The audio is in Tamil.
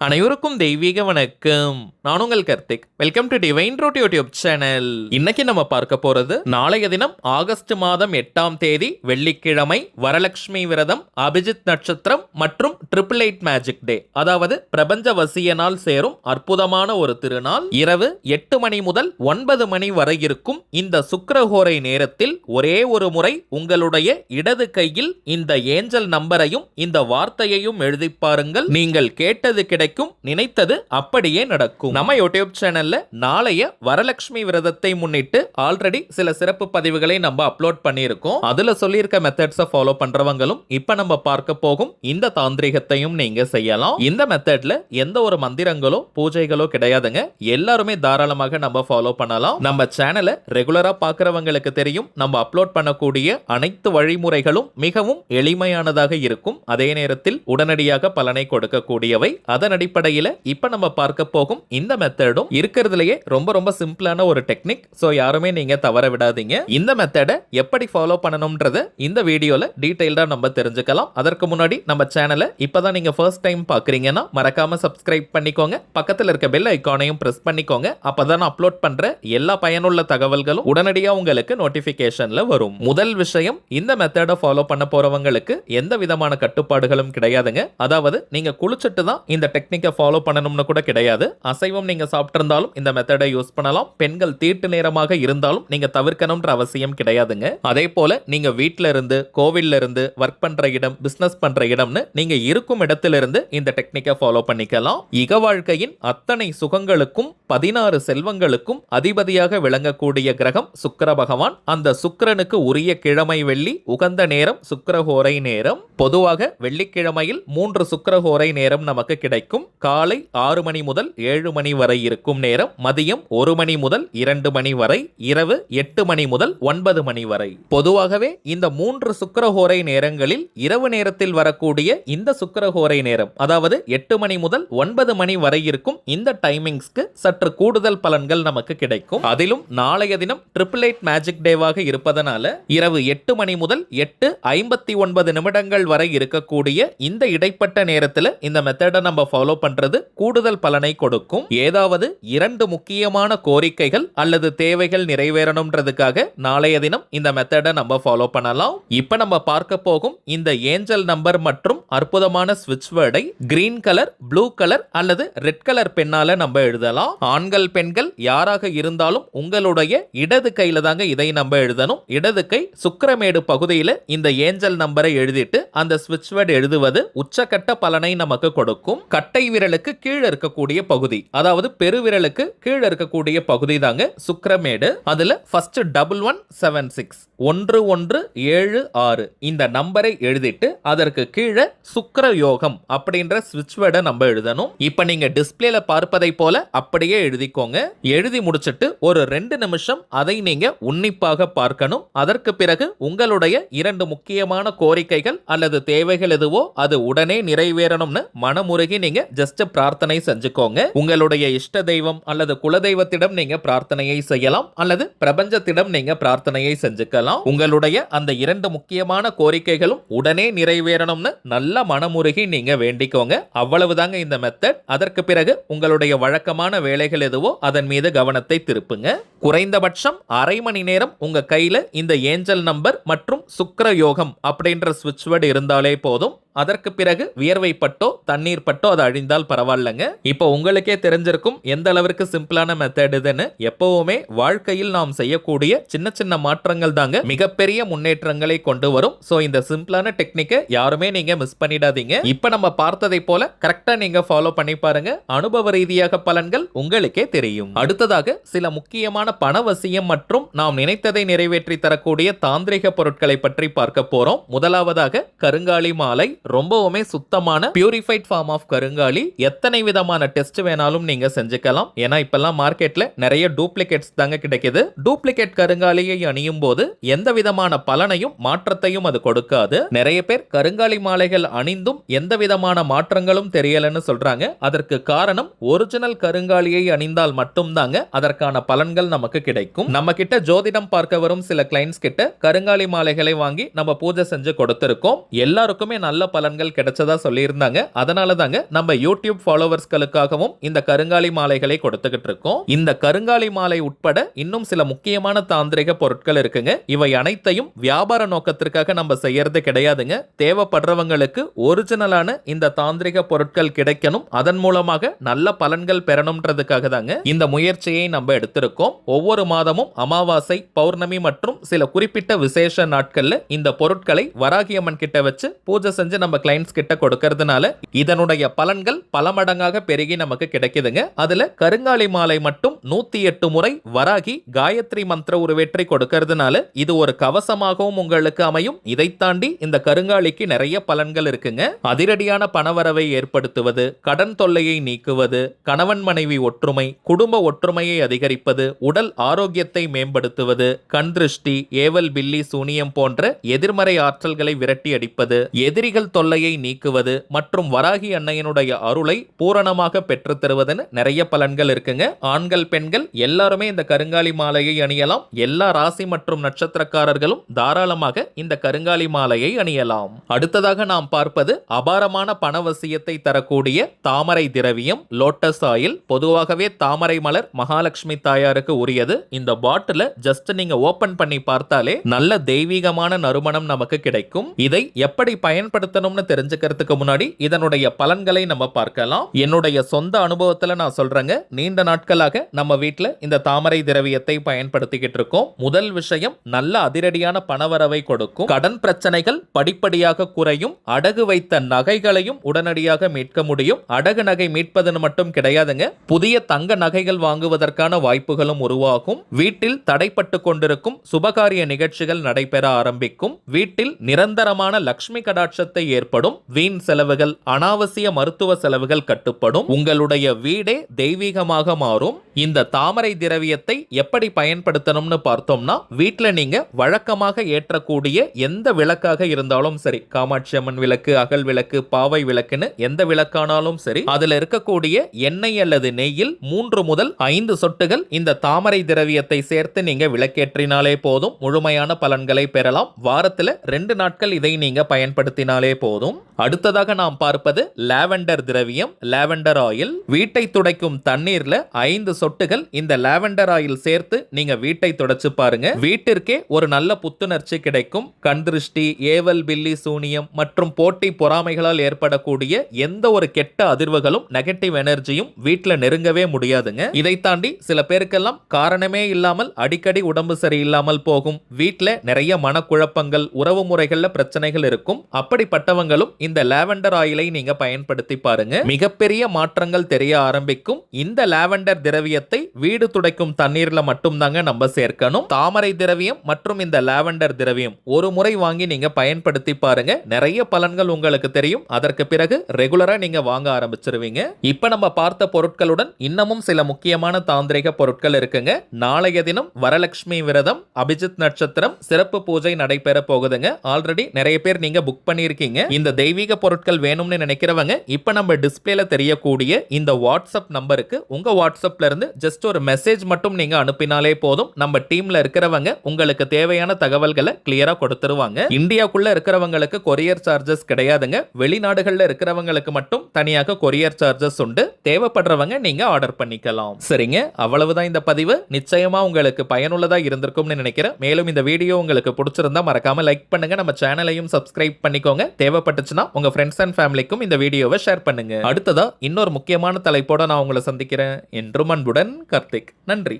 அனைவருக்கும் தெய்வீக வணக்கம். நான் உங்கள் Karthik. Welcome to divine root YouTube channel. இன்னைக்கு நம்ம பார்க்க போறது நாளைய தினம் ஆகஸ்ட் மாதம் 8ஆம் தேதி வெள்ளிக்கிழமை, வரலட்சுமி விரதம், அபிஜித் நட்சத்திரம் மற்றும் 888 மேஜிக் டே, அதாவது பிரபஞ்ச வசிய நாள் சேரும் அற்புதமான ஒரு திருநாள். இரவு 8 மணி முதல் 9 மணி வரை இருக்கும் இந்த சுக்கிரஹோரை நேரத்தில் ஒரே ஒரு முறை உங்களுடைய இடது கையில் இந்த ஏஞ்சல் நம்பரையும் இந்த வார்த்தையையும் எழுதி பாருங்கள். நீங்கள் கேட்டது கிடைக்கும், நினைத்தது அப்படியே நடக்கும். நம்ம யூடியூப் சேனல்ல நாளைய வரலட்சுமி விரதத்தை முன்னிட்டு ஆல்ரெடி சில சிறப்பு பதிவுகளை நம்ம அப்லோட் பண்ணியிருக்கோம். அதுல சொல்லியிருக்க மெத்தட்ஸை ஃபாலோ பண்றவங்களும் இப்ப நம்ம பார்க்க போகும் இந்த தாந்திரிகத்தையும் நீங்க செய்யலாம். இந்த மெத்தட்ல எந்த ஒரு மந்திரங்களோ பூஜைகளோ கிடையாதுங்க. எல்லாருமே தாராளமாக நம்ம ஃபாலோ பண்ணலாம். நம்ம சேனலை ரெகுலரா பார்க்கறவங்களுக்கு தெரியும், நம்ம அப்லோட் பண்ணக்கூடிய அனைத்து வழிமுறைகளும் மிகவும் எளிமையானதாக இருக்கும். அதே நேரத்தில் உடனடியாக பலனை கொடுக்கக்கூடியவை. அதன் அடிப்படையில் இப்ப நம்ம பார்க்க போகும் இந்த மெத்தடும் இருக்கிறதுலயே ரொம்ப ரொம்ப சிம்பிளான ஒரு டெக்னிக். சோ யாருமே நீங்க தவற விடாதீங்க. இந்த மெத்தடை எப்படி ஃபாலோ பண்ணணும்ன்றத இந்த வீடியோல டீடைல்டா நம்ம தெரிஞ்சுக்கலாம். அதற்கு முன்னாடி நம்ம சேனலை இப்பதான் நீங்க ஃபர்ஸ்ட் டைம் பாக்குறீங்கன்னா மறக்காம சப்ஸ்கிரைப் பண்ணிக்கோங்க. பக்கத்துல இருக்க பெல் ஐகானையும் பிரஸ் பண்ணிக்கோங்க. அப்பதான் அப்லோட் பண்ற எல்லா பயனுள்ள தகவல்களும் உடனடியா உங்களுக்கு நோட்டிபிகேஷன்ல வரும். முதல் விஷயம், இந்த மெத்தடை ஃபாலோ பண்ண போறவங்களுக்கு எந்த விதமான கட்டுப்பாடுகளும் கிடையாதுங்க. அதாவது நீங்க குளிச்சுட்டு தான் இந்த டெக்னிக்கை ஃபாலோ பண்ணணும்னு கூட கிடையாது. அசைவம் நீங்க சாப்பிட்டிருந்தாலும் இந்த மெத்தடை யூஸ் பண்ணலாம். பெண்கள் தீட்டு நேரமாக இருந்தாலும் நீங்க தவிர்க்கணும்ன்ற அவசியம் கிடையாதுங்க. அதே போல நீங்க வீட்ல இருந்து, கோவில்ல இருந்து, ஒர்க் பண்ற இடம், பிசினஸ் பண்ற இடம்னு நீங்க இருக்கும் இடத்திலிருந்து இந்த டெக்னிக்கை ஃபாலோ பண்ணிக்கலாம். இக வாழ்க்கையின் அத்தனை சுகங்களுக்கும் 16 செல்வங்களுக்கும் அதிபதியாக விளங்கக்கூடிய கிரகம் சுக்கிர பகவான். அந்த சுக்கிரனுக்கு உரிய கிழமை வெள்ளி, உகந்த நேரம் சுக்கிரஹோரை நேரம். பொதுவாக வெள்ளிக்கிழமையில் 3 சுக்கிரஹோரை நேரம் நமக்கு கிடைக்கும். காலை 6 மணி முதல் 7 மணி வரை இருக்கும் நேரம், மதியம் 1 மணி முதல் 2 மணி வரை, இரவு 8 மணி முதல் 9 மணி வரை. பொதுவாகவே இந்த 3 சுக்கிரஹோரை நேரங்களில் இரவு நேரத்தில் வரக்கூடிய இந்த சுக்கிரஹோரை நேரம், அதாவது 8 மணி முதல் 9 மணி வரை இருக்கும் இந்த டைமிங்ஸ்க்கு சற்று கூடுதல் பலன்கள் நமக்கு கிடைக்கும். அதிலும் நாளைய தினம் 888 மேஜிக் டேவாக இருப்பதனால இரவு 8 மணி முதல் 8:59 நிமிடங்கள் வரை இருக்கக்கூடிய இந்த இடைப்பட்ட நேரத்தில் இந்த மெத்தடை நம்ம ஃபாலோ பண்றது கூடுதல் பலனை கொடுக்கும். ஏதாவது 2 முக்கியமான கோரிக்கைகள் அல்லது தேவைகள் நிறைவேறணும்ன்றதுக்காக நாளைய தினம் இந்த மெத்தடை நம்ம ஃபாலோ பண்ணலாம். இப்ப நம்ம பார்க்க போகும் இந்த ஏஞ்சல் நம்பர் மற்றும் அற்புதமான ஸ்விட்ச் வேர்டை கிரீன் கலர், ப்ளூ கலர் அல்லது ரெட் கலர் பெண்ணால நம்ம எழுதலாம். ஆண்கள் பெண்கள் யாராக இருந்தாலும் உங்களுடைய இடது கையில தாங்க இதை நம்ம எழுதணும். இடது கை சுக்கிரமேடு பகுதியில இந்த ஏஞ்சல் நம்பரை எழுதிட்டு அந்த ஸ்விட்ச் வேர்டு எழுதுவது உச்சக்கட்ட பலனை நமக்கு கொடுக்கும். கட்டை விரலுக்கு கீழே இருக்கக்கூடிய பகுதி, அதாவது பெருவிரலுக்கு கீழே இருக்கக்கூடிய பகுதி தாங்க சுக்கிரமேடு. அதுல ஃபர்ஸ்ட் 1176 1176 இந்த நம்பரை எழுதிட்டு அதற்கு கீழே சுக்கிர யோகம் அப்படின்ற ஸ்விட்ச் வேர்டை நம்ம எழுதணும். இப்ப நீங்க டிஸ்பிளேல பார்ப்பதை போல அப்படியே எழுதிக்கோங்க. எழுதி முடிச்சிட்டு ஒரு 2 நிமிஷம் அதை நீங்க உன்னிப்பாக பார்க்கணும். அதற்கு பிறகு உங்களுடைய 2 முக்கியமான கோரிக்கைகள் அல்லது தேவைகள் எதுவோ அது உடனே நிறைவேறணும்னு மனமுருகி நீங்க ஜஸ்ட் பிரார்த்தனை செஞ்சுக்கோங்க. உங்களுடைய இஷ்ட தெய்வம் அல்லது குலதெய்வத்திடம் நீங்க பிரார்த்தனையை செய்யலாம், அல்லது பிரபஞ்சத்திடம் நீங்க பிரார்த்தனையை செஞ்சுக்கலாம். உங்களுடைய அந்த 2 முக்கியமான கோரிக்கைகளும் உடனே நிறைவேறணும்னு நல்ல மனமுருகி நீங்க வேண்டிக்கோங்க. அவ்வளவுதாங்க இந்த மெத்தட். அதற்கு பிறகு உங்களுடைய வழக்கமான வேலைகள் எதுவோ அதன் மீது கவனத்தை திருப்புங்க. குறைந்தபட்சம் அரை மணி நேரம் உங்க கையில இந்த ஏஞ்சல் நம்பர் மற்றும் சுக்கிர யோகம் அப்படின்ற ஸ்விட்ச் வேர்டு இருந்தாலே போதும். அதற்கு பிறகு வியர்வை பட்டோ தண்ணீர் பட்டோ அது அழிந்தால் பரவாயில்லைங்க. இப்போ உங்களுக்கே தெரிஞ்சிருக்கும் எந்த அளவிற்கு சிம்பிளான மெத்தட் இதுன்னு. எப்பவுமே வாழ்க்கையில் நாம் செய்யக்கூடிய சின்ன சின்ன மாற்றங்கள் தாங்க மிகப்பெரிய முன்னேற்றங்களை கொண்டு வரும். சோ இந்த சிம்பிளான டெக்னிக்கை யாருமே நீங்க மிஸ் பண்ணிடாதீங்க. இப்ப நம்ம பார்த்ததை போல கரெக்டா நீங்க ஃபாலோ பண்ணி பாருங்க. அனுபவ ரீதியாக பலன்கள் உங்களுக்கே தெரியும். அடுத்ததாக சில முக்கியமான பணவசியம் மற்றும் நாம் நினைத்ததை நிறைவேற்றி தரக்கூடிய தாந்திரிக பொருட்களை பற்றி பார்க்க போறோம். முதலாவதாக கருங்காலி மாலை. ரொம்பவுமே சுத்தமான பியூரிஃபைட் ஃபார்ம் ஆஃப் கருங்காலி. எத்தனை விதமான டெஸ்ட் வேணாலும் நீங்க செஞ்சுக்கலாம். ஏன்னா இப்பெல்லாம் மார்க்கெட்ல நிறைய டூப்ளிகேட்ஸ் தாங்க கிடைக்குது. டூப்ளிகேட் கருங்காலியை அணியும் போது எந்த விதமான பலனையும் மாற்றத்தையும் அது கொடுக்காது. நிறைய பேர் கருங்காலி மாலைகள் அணிந்தும் எந்த விதமான மாற்றங்களும் தெரியலன்னு சொல்றாங்க. அதற்கு காரணம் ஒரிஜினல் கருங்காலியை அணிந்தால் மட்டும்தாங்க அதற்கான பலன்கள் நமக்கு கிடைக்கும். நம்ம கிட்ட ஜோதிடம் பார்க்க வரும் சில கிளைண்ட்ஸ் கிட்ட கருங்காலி மாலைகளை வாங்கி நம்ம பூஜை செஞ்சு கொடுத்திருக்கோம். எல்லாருக்குமே நல்ல பலன்கள் கிடைச்சதா சொல்லியிருந்தாங்க. அதனால தாங்க நம்ம யூடியூப் ஃபாலோவர்ஸ்களுக்காகவும் இந்த கருங்காலி மாலைகளை கொடுத்துக்கிட்டு இருக்கோம். இந்த கருங்காலி மாலை உட்பட இன்னும் சில முக்கியமான தாந்திரிக பொருட்கள் இருக்குங்க. இவை அனைத்தையும் வியாபார நோக்கத்திற்காக நம்ம செய்யறது கிடையாதுங்க. தேவைப்படுறவங்களுக்கு ஒரிஜினலான இந்த தாந்திரிக பொருட்கள் கிடைக்கணும், அதன் மூலமாக நல்ல பலன்கள் பெறணும்ன்றதுக்காக தாங்க இந்த முயற்சியை நம்ம எடுத்திருக்கோம். ஒவ்வொரு மாதமும் அமாவாசை, பௌர்ணமி மற்றும் சில குறிப்பிட்ட விசேஷ நாட்கள்ல இந்த பொருட்களை வராகி அம்மன் கிட்ட வச்சு பூஜை செஞ்சு நம்ம கிளைண்ட்ஸ் கிட்ட கொடுக்கறதுனால இதனுடைய பலன்கள் பல மடங்காக பெருகி நமக்கு கிடைக்குதுங்க. அதுல கருங்காலி மாலை மட்டும் 108 முறை வராகி காயத்ரி மந்திர உருவேற்றி கொடுக்கறதுனால இது ஒரு கவசமாகவும் உங்களுக்கு அமையும். இதை தாண்டி இந்த கருங்காலிக்கு நிறைய பலன்கள் இருக்குங்க. அதிரடியான பணவரவை ஏற்படுத்துவது, கடன் தொல்லையை நீக்குவது, கணவன் மனைவி ஒற்றுமை, குடும்ப ஒற்றுமையை அதிகரிப்பது, உடல் ஆரோக்கியத்தை மேம்படுத்துவது, கண் திருஷ்டி, ஏவல், பில்லி, சூனியம் போன்ற எதிர்மறை ஆற்றல்களை விரட்டி அடிப்பது, எதிரிகள் தொல்லையை நீக்குவது மற்றும் வராகி அன்னையனுடைய அருளை பூரணமாக பெற்று தருவதுன்னு நிறைய பலன்கள் இருக்குங்க. ஆண்கள், பெண்கள் எல்லாருமே இந்த கருங்காலி மாலையை அணியலாம். எல்லா ராசி மற்றும் நட்சத்திரக்காரர்களும் தாராளமாக இந்த கருங்காலி மாலையை அணியலாம். அடுத்ததாக நாம் பார்ப்பது அபாரமான பணவசியத்தை தரக்கூடிய தாமரை திரவியம், லோட்டஸ் ஆயில். பொதுவாகவே தாமரை மலர் மகாலட்சுமி தாயாருக்கு உரியது. இந்த பாட்டில ஜஸ்ட் நீங்க ஓபன் பண்ணி பார்த்தாலே நல்ல தெய்வீகமான நறுமணம் நமக்கு கிடைக்கும். இதை எப்படி பயன்படுத்தணும்னு தெரிஞ்சுக்கிறதுக்கு முன்னாடி இதனுடைய பலன்களை நம்ம பார்க்கலாம். என்னுடைய சொந்த அனுபவத்துல நான் சொல்றேங்க. நீண்ட நாட்களாக நம்ம வீட்டுல இந்த தாமரை திரவியத்தை பயன்படுத்திக்கிட்டு இருக்கோம். முதல் விஷயம், நல்ல அதிரடியான பணவரவை கொடுக்கும். கடன் பிரச்சனைகள் படிப்படியாக குறையும். அடகு வைத்த நகைகளையும் உடனடியாக மீட்க முடியும். அடகு நகை மீட்பதுன்னு மட்டும் கிடையாதுங்க, புதிய தங்க நகைகள் வாங்குவதற்கான வாய்ப்புகளும் உருவாகும். வீட்டில் தடைப்பட்டு கொண்டிருக்கும் சுபகாரிய நிகழ்ச்சிகள் நடைபெற ஆரம்பிக்கும். வீட்டில் நிரந்தரமான லட்சுமி கடாட்சத்தை ஏற்படும். வீண் செலவுகள், அனாவசிய மருத்துவ செலவுகள் கட்டுப்படும். உங்களுடைய வீடே தெய்வீகமாக மாறும். இந்த தாமரை திரவியத்தை எப்படி பயன்படுத்தணும்னு பார்த்தோம்னா, வீட்டுல நீங்க வழக்கமாக ஏற்றக்கூடிய எந்த விளக்காக இருந்தாலும் சரி, காமாட்சி அம்மன் விளக்கு, அகல் விளக்கு, பாவை விளக்குன்னு எந்த விளக்கானாலும் சரி, அதுல இருக்கக்கூடிய எண்ணெய் அல்லது நெய்யில் 3 முதல் 5 சொட்டுகள் இந்த தாமரை திரவியத்தை சேர்த்து நீங்க விளக்கேற்றினாலே போதும், முழுமையான பலன்களை பெறலாம். வாரத்துல 2 நாட்கள் இதை நீங்க பயன்படுத்தினாலே போதும். அடுத்ததாக நாம் பார்ப்பது லாவெண்டர் திரவியம், லாவெண்டர் ஆயில். வீட்டை துடைக்கும் தண்ணீர்ல 5 சொட்டுகள் இந்த லாவெண்டர் ஆயில் சேர்த்து நீங்க வீட்டை துடைச்சு பாருங்க. வீட்டிற்கே ஒரு நல்ல புத்துணர்ச்சி கிடைக்கும். கண் திருஷ்டி, ஏவல், பில்லி, சூனியம் மற்றும் போட்டி பொறாமைகளால் ஏற்படக்கூடிய எந்த ஒரு கெட்ட அதிர்வுகளும், நெகட்டிவ் எனர்ஜியும் வீட்டுல நெருங்கவே முடியாதுங்க. இதை தாண்டி சில பேருக்கெல்லாம் காரணமே இல்லாமல் அடிக்கடி உடம்பு சரியில்லாமல் போகும். வீட்டுல நிறைய மனக்குழப்பங்கள், உறவு முறைகள்ல பிரச்சனைகள் இருக்கும். அப்படிப்பட்டவங்களும் இந்த லாவெண்டர் ஆயிலை நீங்க பயன்படுத்தி பாருங்க. மிகப்பெரிய மாற்றங்கள் தெரிய ஆரம்பிக்கும். இந்த லாவெண்டர் திரவியத்தை வீடு துடைக்கும் தண்ணீர்ல மட்டும் தாங்க நம்ம சேர்க்கணும். தாமரை திரவியம் மற்றும் இந்த லாவெண்டர் திரவியம் ஒரு முறை வாங்கி நீங்க பயன்படுத்தி பாருங்க. நிறைய பலன்கள் உங்களுக்கு தெரியும். அதற்கு பிறகு ரெகுலரா நீங்க வாங்க ஆரம்பிச்சிருவீங்க. இப்ப நம்ம பார்த்த பொருட்களுடன் இன்னமும் சில முக்கியமான தாந்திரிக பொருட்கள் இருக்குங்க. நாளைய தினம் வரலட்சுமி விரதம், அபிஜித் நட்சத்திரம், சிறப்பு பூஜை நடைபெற போகுதுங்க. ஆல்ரெடி நிறைய பேர் நீங்க புக் பண்ணிருக்கீங்க. இந்த தெய்வீக பொருட்கள் வேணும்னு நினைக்கிறவங்க இப்ப நம்ம டிஸ்பிளேல தெரியக்கூடிய இந்த வாட்ஸ்அப் நம்பருக்கு உங்க வாட்ஸ்அப்ல இருந்து ஜஸ்ட் ஒரு மெசேஜ் மட்டும் நீங்க அனுப்பினாலே போதும். நம்ம டீம்ல இருக்கிறவங்க உங்களுக்கு தேவையான தகவல்களை கிளியரா கொடுத்துருவாங்க. இந்தியாக்குள்ள இருக்கிறவங்களுக்கு கொரியர் சார்ஜஸ் கிடையாதுங்க. வெளிநாடுகள்ல இருக்கிறவங்களுக்கு மட்டும் தனியாக கொரியர் சார்ஜஸ் உண்டு. தேவைப்படுறவங்க நீங்க ஆர்டர் பண்ணிக்கலாம். சரிங்க, அவ்வளவுதான் இந்த பதிவு. நிச்சயமா உங்களுக்கு பயனுள்ளதா இருந்திருக்கும்னு நினைக்கிறேன். மேலும் இந்த வீடியோ உங்களுக்கு பிடிச்சிருந்தா மறக்காம லைக் பண்ணுங்க. நம்ம சேனலையும் சப்ஸ்கிரைப் பண்ணிக்கோங்க. தேவைப்பட்டுச்சுன்னா உங்க ஃப்ரெண்ட்ஸ் அண்ட் ஃபேமிலிக்கும் இந்த வீடியோவை ஷேர் பண்ணுங்க. அடுத்ததா இன்னொரு முக்கியமான தலைப்போட நான் உங்களை சந்திக்கிறேன். என்றும் அன்புடன் கார்த்திக். நன்றி.